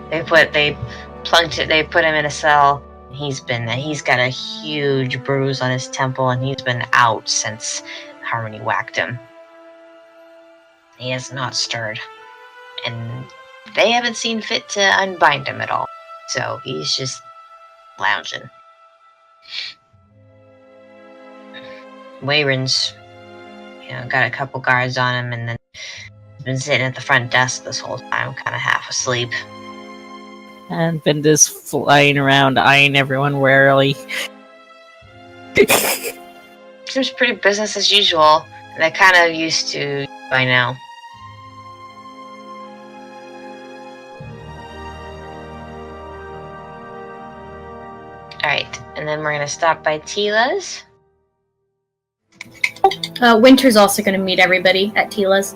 They put him in a cell. He's got a huge bruise on his temple, and he's been out since Harmony whacked him. He has not stirred, and they haven't seen fit to unbind him at all. So he's just lounging. Wayron's, got a couple guards on him, and then been sitting at the front desk this whole time, kind of half asleep. And Vinda's flying around, eyeing everyone warily. Seems pretty business as usual. They're kind of used to by now. Alright, and then we're gonna stop by Tila's. Winter's also going to meet everybody at Tila's.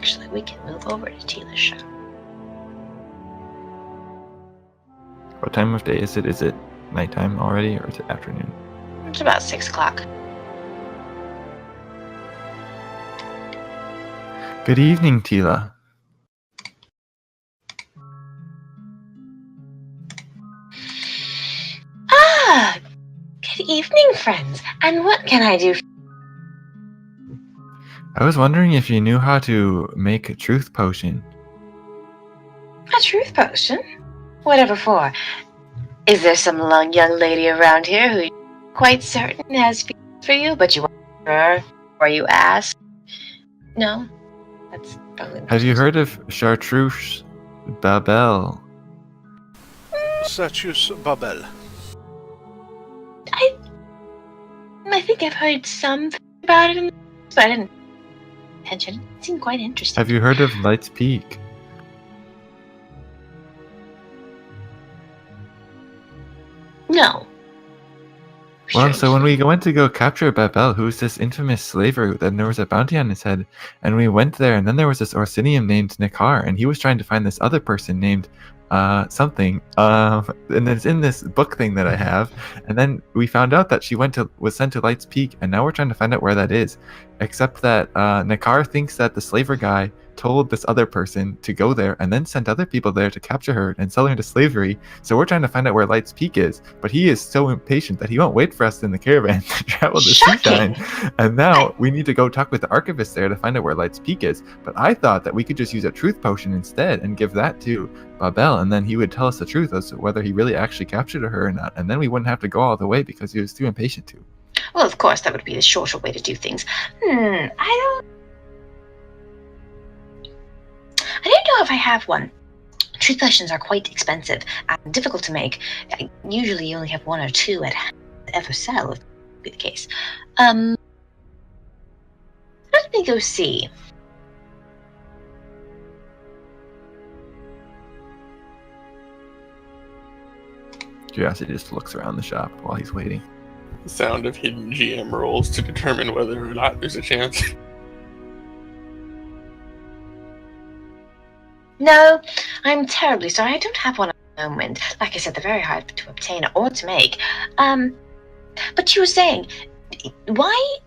actually. We can move over to Tila's shop. What time of day is it? Is it nighttime already, or is it afternoon? It's about 6 o'clock. Good evening, Tila. Ah, good evening, friends. And what can I do? I was wondering if you knew how to make a truth potion. A truth potion? Whatever for? Is there some young lady around here who you're quite certain has feelings for you, but you weren't sure before you asked? No? That's probably... Have you heard of Chartreuse Babel? Chartreuse Babel. I think I've heard something about it, but I didn't pay attention. It seemed quite interesting. Have you heard of Light's Peak? No. Well, so when we went to go capture Babel, who's this infamous slaver, then there was a bounty on his head, and we went there, and then there was this Orsinium named Nikar, and he was trying to find this other person named something, and it's in this book thing that I have, and then we found out that she was sent to Light's Peak, and now we're trying to find out where that is, except that Nikar thinks that the slaver guy told this other person to go there and then sent other people there to capture her and sell her into slavery. So we're trying to find out where Light's Peak is, but he is so impatient that he won't wait for us in the caravan to travel to Shocking. Seashine. And now we need to go talk with the archivist there to find out where Light's Peak is. But I thought that we could just use a truth potion instead and give that to Babel, and then he would tell us the truth as to whether he really actually captured her or not, and then we wouldn't have to go all the way because he was too impatient to. Well, of course, that would be the shorter way to do things. I don't know if I have one. Truth potions are quite expensive and difficult to make. I usually only have 1 or 2 at hand to ever sell, if that would be the case. Let me go see. Curiosity just looks around the shop while he's waiting. The sound of hidden GM rolls to determine whether or not there's a chance. No, I'm terribly sorry. I don't have one at the moment. Like I said, they're very hard to obtain or to make. But you were saying, why?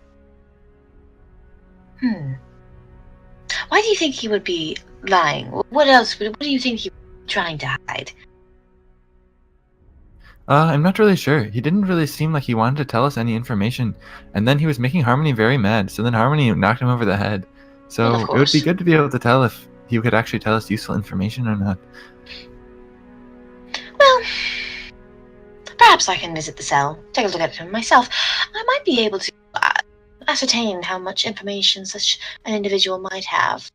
Why do you think he would be lying? What else? What do you think he was trying to hide? I'm not really sure. He didn't really seem like he wanted to tell us any information, and then he was making Harmony very mad, so then Harmony knocked him over the head. So Well, it would be good to be able to tell if he could actually tell us useful information or not. Well, perhaps I can visit the cell, take a look at it myself. I might be able to ascertain how much information such an individual might have.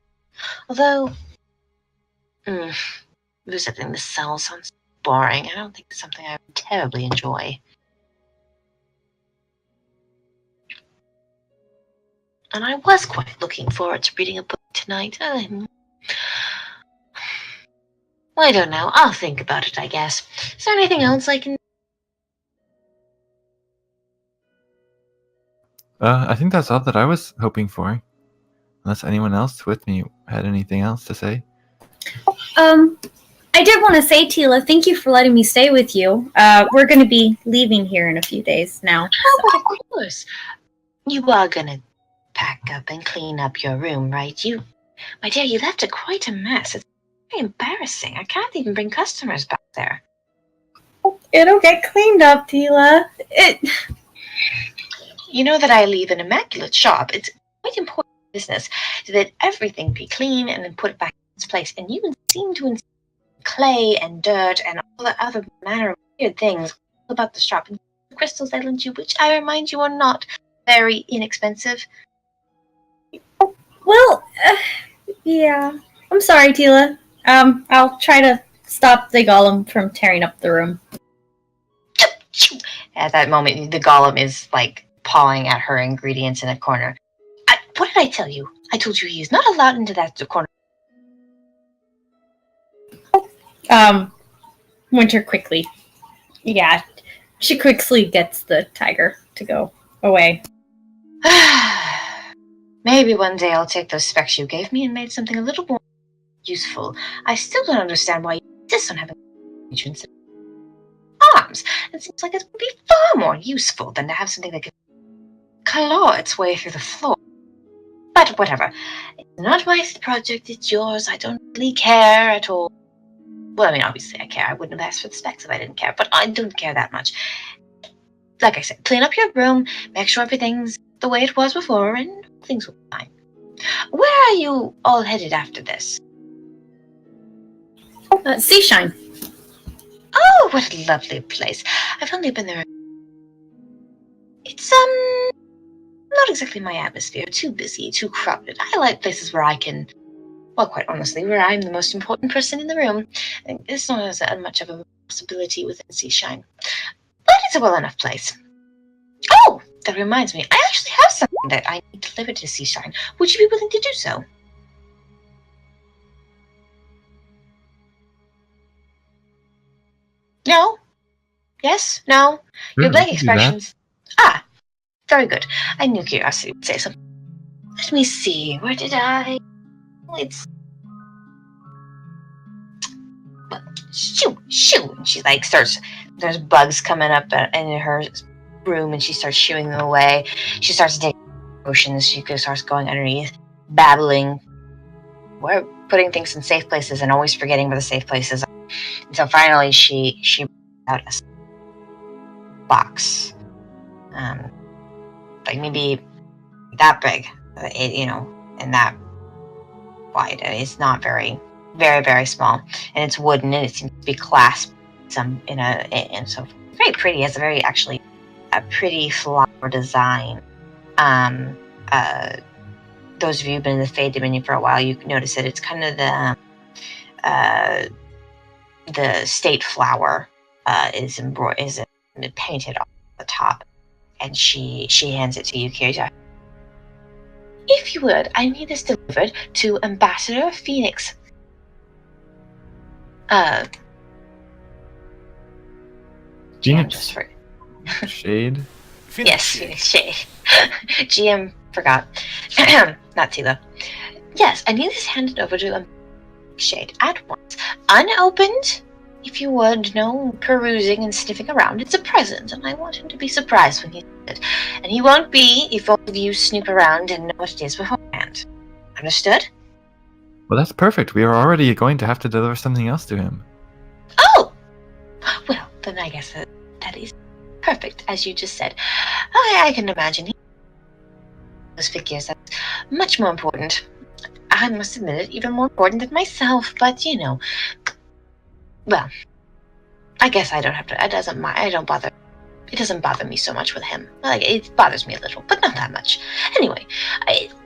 Although, visiting the cell sounds boring. I don't think it's something I would terribly enjoy. And I was quite looking forward to reading a book tonight. I don't know. I'll think about it, I guess. Is there anything else I can... I think that's all that I was hoping for. Unless anyone else with me had anything else to say. I did want to say, Tila, thank you for letting me stay with you. We're going to be leaving here in a few days now. Oh, but of course. You are going to pack up and clean up your room, right? My dear, you left it quite a mess. It's very embarrassing. I can't even bring customers back there. It'll get cleaned up, Tila. You know that I leave an immaculate shop. It's quite important business that everything be clean and then put it back in its place. And you seem to insist clay and dirt and all the other manner of weird things about the shop. And the crystals I lent you, which I remind you are not very inexpensive. Well, yeah. I'm sorry, Tila. I'll try to stop the golem from tearing up the room. At that moment, the golem is like pawing at her ingredients in a corner. What did I tell you? I told you he is not allowed into that corner. Winter quickly. Yeah, she quickly gets the tiger to go away. May Maybe one day I'll take those specs you gave me and make something a little more useful. I still don't understand why you insist on having arrangements in arms. It seems like it would be far more useful than to have something that can claw its way through the floor. But whatever. It's not my project, it's yours. I don't really care at all. Well, I mean, obviously I care. I wouldn't have asked for the specs if I didn't care, but I don't care that much. Like I said, clean up your room, make sure everything's the way it was before, and things will be fine. Where are you all headed after this? Seashine. Oh, what a lovely place. I've only been there. It's, not exactly my atmosphere. Too busy, too crowded. I like places where I can, well, quite honestly, where I'm the most important person in the room. It's not as much of a possibility within Seashine. But it's a well enough place. Oh, that reminds me. I actually have something that I need delivered to Seashine. Would you be willing to do so? No? Yes? No? Your Sure, blank we can do that. expressions. Ah, very good. I knew curiosity would say something. Let me see. Where did I? It's. Well, shoo! And she like starts. There's bugs coming up in her room, and she starts shooing them away. She starts taking potions. She starts going underneath, babbling. We're putting things in safe places and always forgetting where the safe places are. Until finally, she out a box, like maybe that big, and that wide. It's not very, very, very small, and it's wooden, and it seems to be clasped and so very pretty. It's a pretty flower design. Those of you who've been in the Fey Dominion for a while, you can notice that it's kind of the state flower is painted on the top, and she hands it to you, Kirita. If you would, I need this delivered to Ambassador Phoenix. GM just for Shade. Yes, Phoenix Shade. GM forgot. Not Tila. Yes, I need this handed over to Shade at once. Unopened, if you would, no perusing and sniffing around. It's a present, and I want him to be surprised when he sees it. And he won't be if all of you snoop around and know what it is beforehand. Understood? Well, that's perfect. We are already going to have to deliver something else to him. Oh! Well, then I guess that is perfect, as you just said. I can imagine those figures. That's much more important. I must admit it, even more important than myself, but well, I guess I don't have to. It doesn't bother me so much with him. Like, it bothers me a little, but not that much. Anyway,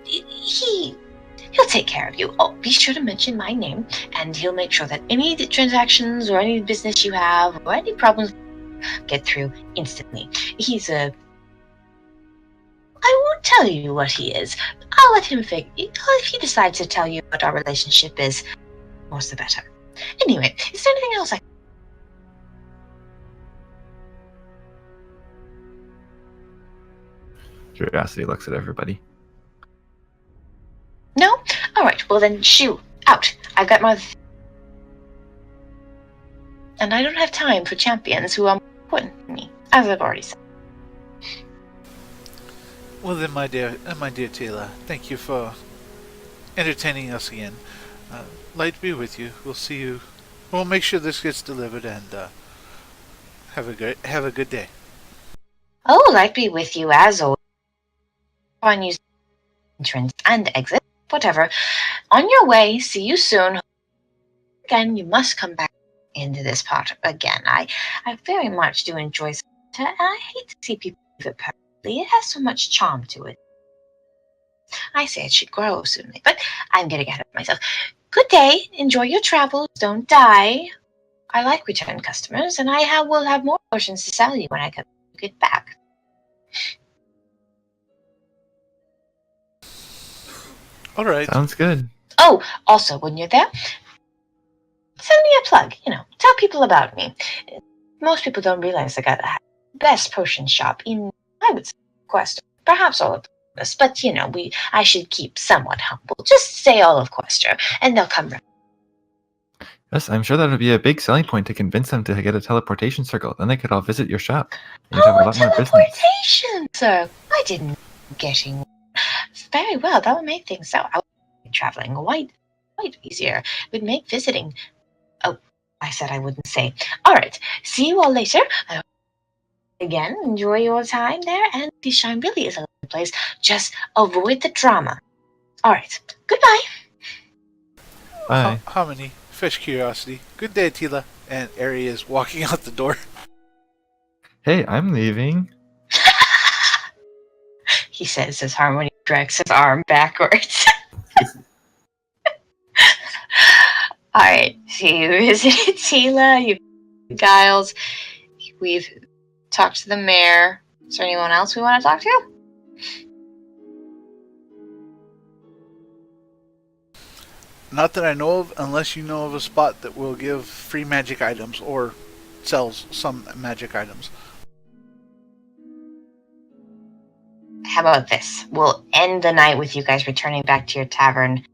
he'll take care of you. Oh, be sure to mention my name, and he'll make sure that any transactions or any business you have or any problems get through instantly. I won't tell you what he is. I'll let him figure. If he decides to tell you what our relationship is, the more the better. Anyway, is there anything else Curiosity looks at everybody. No? Alright, well then shoo. Out. I've got my... And I don't have time for champions who are important to me, as I've already said. Well then, my dear Tila, thank you for entertaining us again. Light be with you. We'll see you. We'll make sure this gets delivered, and have a good day. Oh, light be with you as always. On using entrance and exit, whatever. On your way. See you soon. Again, you must come back into this part again. I very much do enjoy it, and I hate to see people leave it perfectly. It has so much charm to it. I say it should grow soonly, but I'm getting ahead of myself. Good day. Enjoy your travels. Don't die. I like return customers, and I will have more potions to sell you when I get back. All right. Sounds good. Oh, also, when you're there, send me a plug. Tell people about me. Most people don't realize I got the best potion shop in, I would say, Quest. Perhaps all of but I should keep somewhat humble. Just say all of Questor, and they'll come round. Yes, I'm sure that would be a big selling point to convince them to get a teleportation circle. Then they could all visit your shop. And you'd have a lot more business. Teleportation, sir! I didn't getting very well. That would make things so traveling quite easier. It would make visiting. Oh, I said I wouldn't say. All right. See you all later. Again, enjoy your time there, and the Shrine really is a lovely place. Just avoid the drama. All right. Goodbye. Bye. Harmony, fresh curiosity. Good day, Tila. And Ari is walking out the door. Hey, I'm leaving. He says as Harmony drags his arm backwards. All right. So you visited Tila. You Giles. We've talked to the mayor. Is there anyone else we want to talk to? Not that I know of, unless you know of a spot that will give free magic items or sells some magic items. How about this? We'll end the night with you guys returning back to your tavern,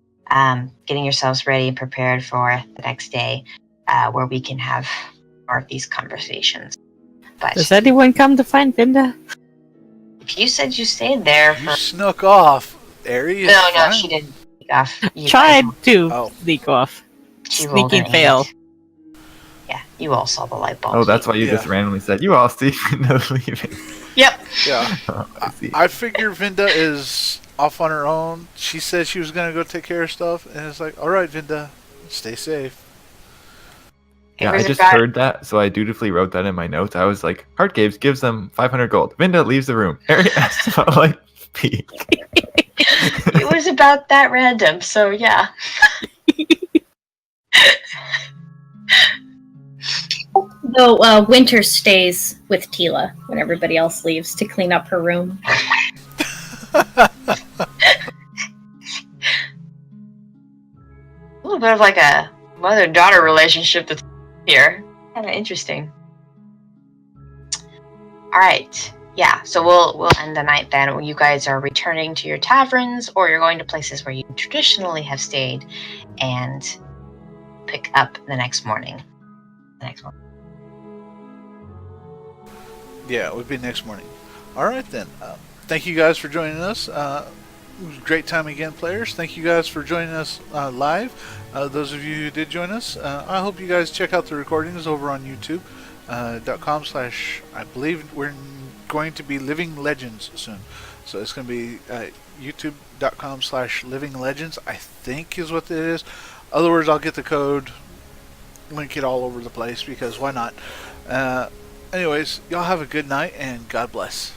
getting yourselves ready and prepared for the next day, where we can have more of these conversations. But Does anyone come to find Vinda? if you said you stayed there You for... snuck off, Ari. Is No, fine. she didn't sneak off. You Tried guys- to sneak off. she rolled Sneaking an fail. 8. Yeah, you all saw the light bulb. Oh, that's why you just Yeah. randomly said, you all see no leaving. Yep. Yeah. Oh, I see. I figure Vinda is off on her own. She said she was going to go take care of stuff, and it's like, all right, Vinda, stay safe. Yeah, It I was just about- heard that, so I dutifully wrote that in my notes. I was like, Heart Caves gives them 500 gold. Vinda leaves the room. Harry asks about like peak. It was about that random, so yeah. Though Winter stays with Tila when everybody else leaves to clean up her room. A little bit of like a mother-daughter relationship that's here. Kind of interesting. All right. Yeah, so we'll end the night then. You guys are returning to your taverns, or you're going to places where you traditionally have stayed, and pick up the next morning. Yeah, it would be next morning. All right, then. Thank you guys for joining us. It was a great time again, players. Thank you guys for joining us live. Those of you who did join us, I hope you guys check out the recordings over on YouTube. .com/ I believe we're going to be Living Legends soon. So it's going to be youtube.com/ Living Legends, I think is what it is. Other words, I'll get the code, link it all over the place, because why not? Anyways, y'all have a good night, and God bless.